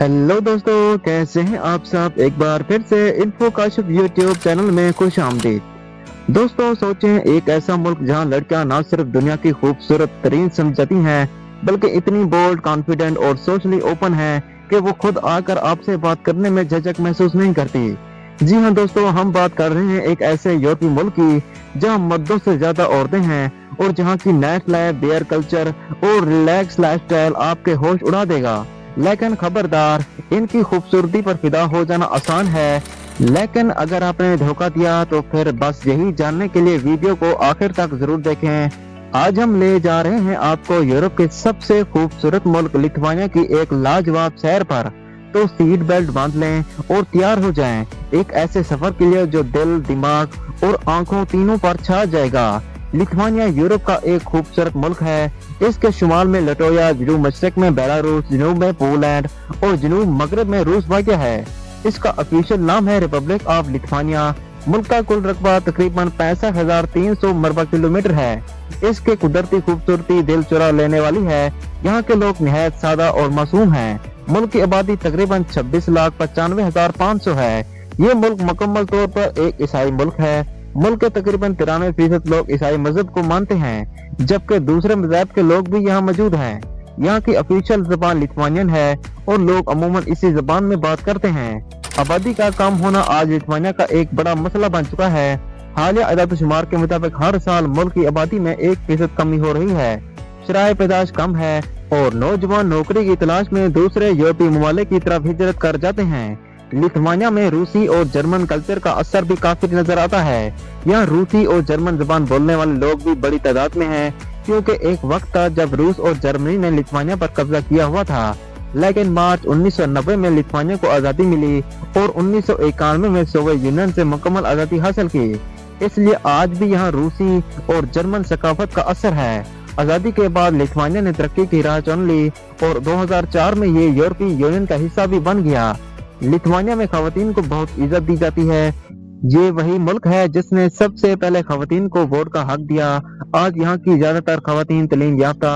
Hello दोस्तों, कैसे हैं आप सब। एक बार फिर से इन्फो काशिफ यूट्यूब चैनल में खुश आमदीद। दोस्तों, सोचें एक ऐसा मुल्क जहां लड़कियां न सिर्फ दुनिया की खूबसूरत तरीन समझती हैं बल्कि इतनी बोल्ड, कॉन्फिडेंट और सोशली ओपन है कि वो खुद आकर आपसे बात करने में झिझक महसूस नहीं करती। जी हाँ दोस्तों, हम बात कर रहे हैं एक ऐसे यूरोपीय मुल्क की जहाँ मर्दों से ज्यादा औरतें हैं और जहाँ की नाइट लाइफ, बियर कल्चर और रिलैक्स लाइफस्टाइल आपके होश उड़ा देगा। लेकिन खबरदार, इनकी खूबसूरती पर फिदा हो जाना आसान है, लेकिन अगर आपने धोखा दिया तो फिर बस यही जानने के लिए वीडियो को आखिर तक जरूर देखें। आज हम ले जा रहे हैं आपको यूरोप के सबसे खूबसूरत मुल्क लिथुआनिया की एक लाजवाब सैर पर। तो सीट बेल्ट बांध लें और तैयार हो जाएं एक ऐसे सफर के लिए जो दिल, दिमाग और आंखों तीनों पर छा जाएगा। लिथुआनिया यूरोप का एक खूबसूरत मुल्क है। इसके शुमाल में लटोया, जनूब मशरक में बेलारूस, जनूब में पोलैंड और जनूब मगरब में रूस वाक़ है। इसका ऑफिशियल नाम है रिपब्लिक ऑफ लिथुआनिया। मुल्क का कुल रकबा तकरीबन 65,300 मरबा किलोमीटर है। इसकी कुदरती खूबसूरती दिल चुरा लेने वाली है। यहाँ के लोग निहायत सादा और मासूम हैं। मुल्क की आबादी तकरीबन 26,95,500 है। ये मुल्क मुकम्मल तौर पर एक ईसाई मुल्क है। मुल्क के तकरीबन 93% लोग ईसाई मजहब को मानते हैं, जबकि दूसरे मज़हब के लोग भी यहाँ मौजूद हैं। यहाँ की ऑफिशियल ज़बान लिथुआनियन है और लोग अमूमन इसी ज़बान में बात करते हैं। आबादी का कम होना आज लिथुआनिया का एक बड़ा मसला बन चुका है। हालिया आदाद-ओ-शुमार के मुताबिक हर साल मुल्क की आबादी में 1% कमी हो रही है। शराय पैदाश कम है और नौजवान नौकरी की तलाश में दूसरे यूरोपीय ममालिक की तरफ हिजरत कर जाते हैं। लिथुआनिया में रूसी और जर्मन कल्चर का असर भी काफी नजर आता है। यहाँ रूसी और जर्मन जुबान बोलने वाले लोग भी बड़ी तादाद में हैं, क्योंकि एक वक्त था जब रूस और जर्मनी ने लिथुआनिया पर कब्जा किया हुआ था। लेकिन मार्च 1990 में लिथुआनिया को आज़ादी मिली और 1991 में सोवियत यूनियन से मुकम्मल आज़ादी हासिल की। इसलिए आज भी यहाँ रूसी और जर्मन सकाफत का असर है। आज़ादी के बाद लिथुआनिया ने तरक्की की राह चुन ली और 2004 में ये यूरोपीय यूनियन का हिस्सा भी बन गया। लिथुआनिया में खवातीन को बहुत इज्जत दी जाती है। ये वही मुल्क है जिसने सबसे पहले खवातीन को वोट का हक दिया। आज यहाँ की ज्यादातर खवातीन तालीम याफ्ता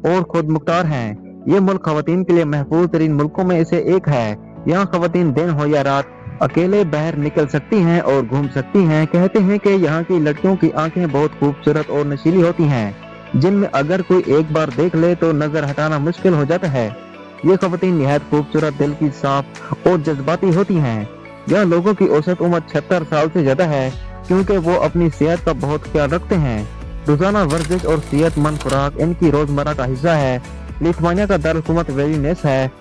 और खुद मुख्तार हैं। ये मुल्क खवातीन के लिए महफूज तरीन मुल्कों में से एक है। यहाँ खवातीन दिन हो या रात अकेले बाहर निकल सकती हैं और घूम सकती हैं। कहते हैं कि यहाँ की लड़कियों की आंखें बहुत खूबसूरत और नशीली होती हैं, जिनमें अगर कोई एक बार देख ले तो नजर हटाना मुश्किल हो जाता है। ये खवातीन निहायत खूबसूरत, दिल की साफ और जज्बाती होती हैं। यह लोगों की औसत उम्र 76 साल से ज्यादा है, क्योंकि वो अपनी सेहत का बहुत ख्याल रखते हैं। रोजाना वर्जिश और सेहतमंद खुराक इनकी रोजमर्रा का हिस्सा है। लिथुआनिया का दारुल-हुकूमत विल्नियस है,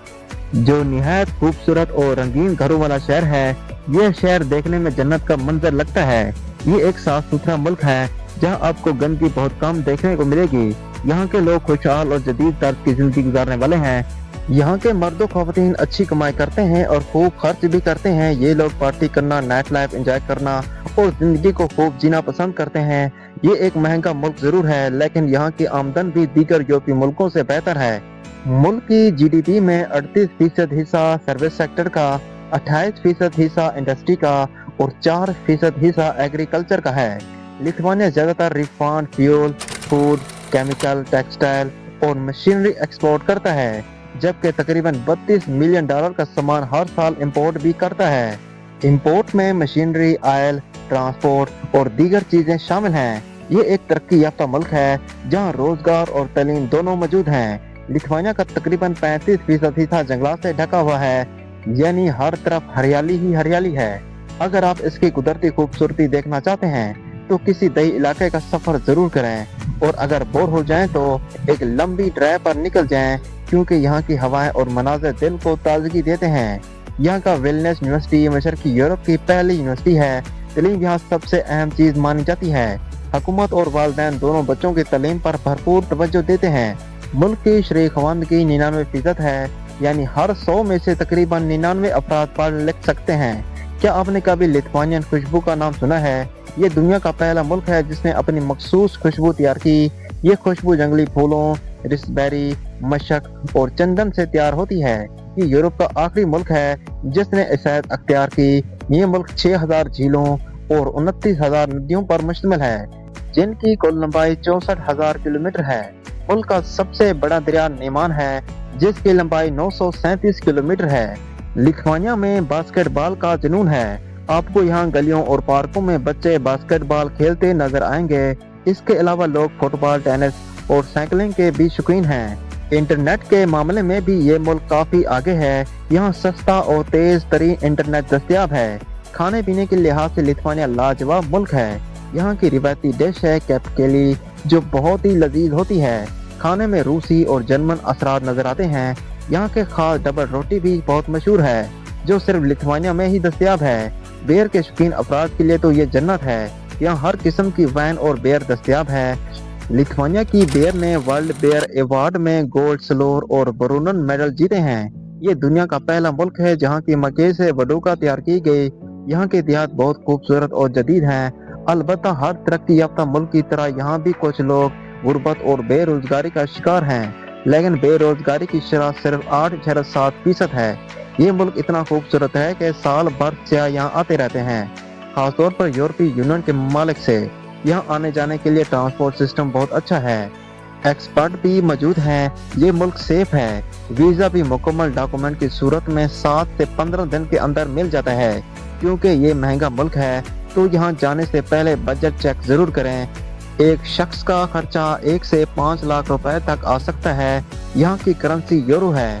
जो निहायत खूबसूरत और रंगीन घरों वाला शहर है। यह शहर देखने में जन्नत का मंजर लगता है। ये एक साफ सुथरा मुल्क है जहाँ आपको गंदगी बहुत कम देखने को मिलेगी। यहाँ के लोग खुशहाल और जदीद तर्ज की जिंदगी गुजारने वाले हैं। यहाँ के मर्दों खवातीन अच्छी कमाई करते हैं और खूब खर्च भी करते हैं। ये लोग पार्टी करना, नाइट लाइफ एंजॉय करना और जिंदगी को खूब जीना पसंद करते हैं। ये एक महंगा मुल्क जरूर है, लेकिन यहाँ की आमदन भी दीगर यूरोपीय मुल्कों से बेहतर है। मुल्क की जीडीपी में 38% हिस्सा सर्विस सेक्टर का, 28% हिस्सा इंडस्ट्री का और 4% हिस्सा एग्रीकल्चर का है। लिथुआनिया ज्यादातर refined fuel, food, chemical, textile और मशीनरी एक्सपोर्ट करता है, जबकि तकरीबन $32 मिलियन का सामान हर साल इंपोर्ट भी करता है। इंपोर्ट में मशीनरी, ऑयल, ट्रांसपोर्ट और दीगर चीजें शामिल हैं। ये एक तरक्की याफ्ता मुल्क है जहाँ रोजगार और तालीम दोनों मौजूद हैं। लिथुआनिया का तकरीबन 35% हिस्सा जंगलात से ढका हुआ है, यानी हर तरफ हरियाली ही हरियाली है। अगर आप इसकी कुदरती खूबसूरती देखना चाहते हैं तो किसी दही इलाके का सफर जरूर करें, और अगर बोर हो जाएं तो एक लंबी ड्राइव पर निकल जाएं, क्योंकि यहाँ की हवाएं और मनाज़र दिल को ताजगी देते हैं। यहाँ का विल्नियस यूनिवर्सिटी मशरकी यूरोप की पहली यूनिवर्सिटी है। तालीम यहाँ सबसे अहम चीज मानी जाती है। हुकूमत और वालिदैन दोनों बच्चों की तालीम पर भरपूर तवज्जो देते हैं। मुल्क की शरई खवानदगी 99% है, यानी हर 100 में से तकरीबन 99 अफराद पढ़ लिख सकते हैं। क्या आपने कभी लिथुआनियन खुशबू का नाम सुना है? ये दुनिया का पहला मुल्क है जिसने अपनी मखसूस खुशबू तैयार की। ये खुशबू जंगली फूलों, रिसबेरी, मशक और चंदन से तैयार होती है। ये यूरोप का आखिरी मुल्क है जिसने इसात अख्तियार की। ये मुल्क 6000 झीलों और 29,000 नदियों पर मुश्तमिल है, जिनकी कुल लंबाई 64,000 किलोमीटर है। मुल्क का सबसे बड़ा दरिया नेमान है, جس کی لمبائی 937 کلومیٹر ہے۔ لتھوانیا میں باسکٹ بال کا جنون ہے۔ آپ کو یہاں گلیوں اور پارکوں میں بچے باسکٹ بال کھیلتے نظر آئیں گے۔ اس کے علاوہ لوگ فٹ بال، ٹینس اور سائیکلنگ کے بھی شوقین ہیں۔ انٹرنیٹ کے معاملے میں بھی یہ ملک کافی آگے ہے۔ یہاں سستا اور تیز ترین انٹرنیٹ دستیاب ہے۔ کھانے پینے کے لحاظ سے لتھوانیا لاجواب ملک ہے۔ یہاں کی روایتی ڈش ہے کیپکیلی، جو بہت ہی لذیذ ہوتی ہے۔ کھانے میں روسی اور جرمن اثرات نظر آتے ہیں۔ یہاں کے خاص ڈبل روٹی بھی بہت مشہور ہے، جو صرف لتھوانیا میں ہی دستیاب ہے۔ بیئر کے شوقین افراد کے لیے تو یہ جنت ہے۔ یہاں ہر قسم کی وائن اور بیئر دستیاب ہے۔ لتھوانیا کی بیئر نے ورلڈ بیئر ایوارڈ میں گولڈ، سلور اور برونز میڈل جیتے ہیں۔ یہ دنیا کا پہلا ملک ہے جہاں کی مکئی سے وڈوکا تیار کی گئی۔ یہاں کے دیہات بہت خوبصورت اور جدید ہیں۔ البتہ ہر ترقی یافتہ ملک کی طرح یہاں بھی کچھ لوگ غربت اور بے روزگاری کا شکار ہیں، لیکن بے روزگاری کی شرح صرف 8.7% ہے۔ یہ ملک اتنا خوبصورت ہے کہ سال بھر سیاح یہاں آتے رہتے ہیں، خاص طور پر یورپی یونین کے ممالک سے۔ یہاں آنے جانے کے لیے ٹرانسپورٹ سسٹم بہت اچھا ہے۔ ایکسپرٹ بھی موجود ہیں۔ یہ ملک سیف ہے۔ ویزا بھی مکمل ڈاکومنٹ کی صورت میں 7 سے 15 دن کے اندر مل جاتا ہے۔ کیونکہ یہ مہنگا ملک ہے تو یہاں جانے سے پہلے بجٹ چیک ضرور کریں۔ ایک شخص کا خرچہ 1 سے 5 لاکھ روپے تک آ سکتا ہے۔ یہاں کی کرنسی یورو ہے۔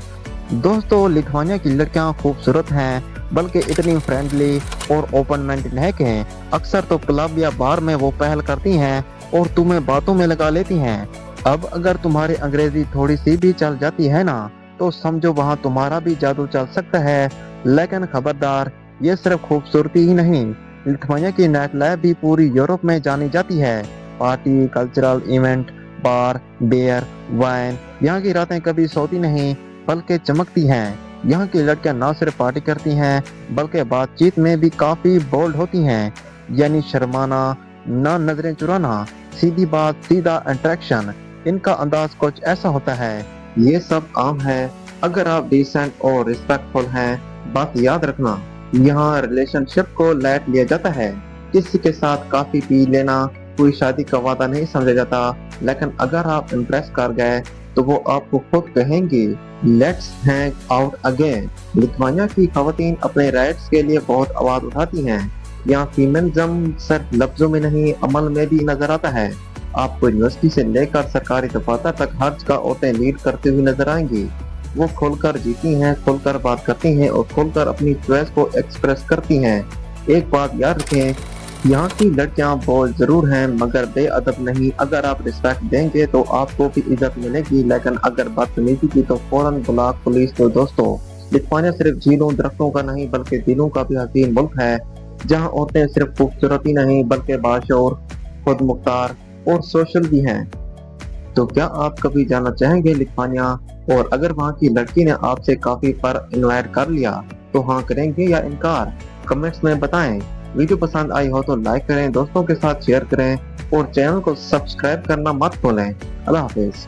دوستو، لتھوانیا کی لڑکیاں خوبصورت ہیں، بلکہ اتنی فرینڈلی اور اوپن مائنڈڈ ہے کہ اکثر تو کلب یا بار میں وہ پہل کرتی ہیں اور تمہیں باتوں میں لگا لیتی ہیں۔ اب اگر تمہاری انگریزی تھوڑی سی بھی چل جاتی ہے نا، تو سمجھو وہاں تمہارا بھی جادو چل سکتا ہے۔ لیکن خبردار، یہ صرف خوبصورتی ہی نہیں، لتھوانیا کی نائٹ لائف بھی پوری یورپ میں جانی جاتی ہے۔ پارٹی، کلچرل ایونٹ، بار، بیئر، وائن، یہاں کی راتیں کبھی سوتی نہیں بلکہ چمکتی ہیں۔ یہاں کی لڑکیاں نہ صرف پارٹی کرتی ہیں بلکہ بات چیت میں بھی کافی بولڈ ہوتی ہیں، یعنی شرمانا نہ، نظریں چرانا، سیدھی بات، سیدھا انٹریکشن۔ ان کا انداز کچھ ایسا ہوتا ہے۔ یہ سب عام ہے اگر آپ ڈیسنٹ اور ریسپیکٹ فل ہیں۔ بات یاد رکھنا، یہاں ریلیشن شپ کو لائٹ لیا جاتا ہے۔ کسی کے ساتھ کافی پی لینا کوئی شادی کا وعدہ نہیں سمجھا جاتا، لیکن اگر آپ امپریس کر گئے تو وہ آپ کو خود کہیں گی let's hang out again. Lithuania کی خواتین اپنے رائٹس کے لیے بہت آواز اٹھاتی ہیں۔ یہاں فیمنزم صرف لفظوں میں نہیں، عمل میں بھی نظر آتا ہے۔ آپ کو یونیورسٹی سے لے کر سرکاری دفاتر تک ہر جگہ عورتیں لیڈ کرتے ہوئے نظر آئیں گی۔ وہ کھل کر جیتی ہیں، کھل کر بات کرتی ہیں اور کھل کر اپنی چوائس کو ایکسپریس کرتی ہیں۔ ایک بات یاد رکھیں، یہاں کی لڑکیاں بول ضرور ہیں مگر بے ادب نہیں۔ اگر آپ رسپیکٹ دیں گے تو آپ کو بھی عزت ملے گی، لیکن اگر بدتمیزی کی تو فوراً بلاک پولیس۔ تو دوستو، لتھوانیا صرف جھیلوں درختوں کا نہیں بلکہ دلوں کا بھی حسین ملک ہے، جہاں عورتیں صرف خوبصورتی نہیں بلکہ باشعور، خود مختار اور سوشل بھی ہیں۔ تو کیا آپ کبھی جانا چاہیں گے لتھوانیا؟ اور اگر وہاں کی لڑکی نے آپ سے کافی پر انوائٹ کر لیا تو ہاں کریں گے یا انکار؟ کمنٹس میں بتائیں۔ ویڈیو پسند آئی ہو تو لائک کریں، دوستوں کے ساتھ شیئر کریں اور چینل کو سبسکرائب کرنا مت بھولیں۔ اللہ حافظ۔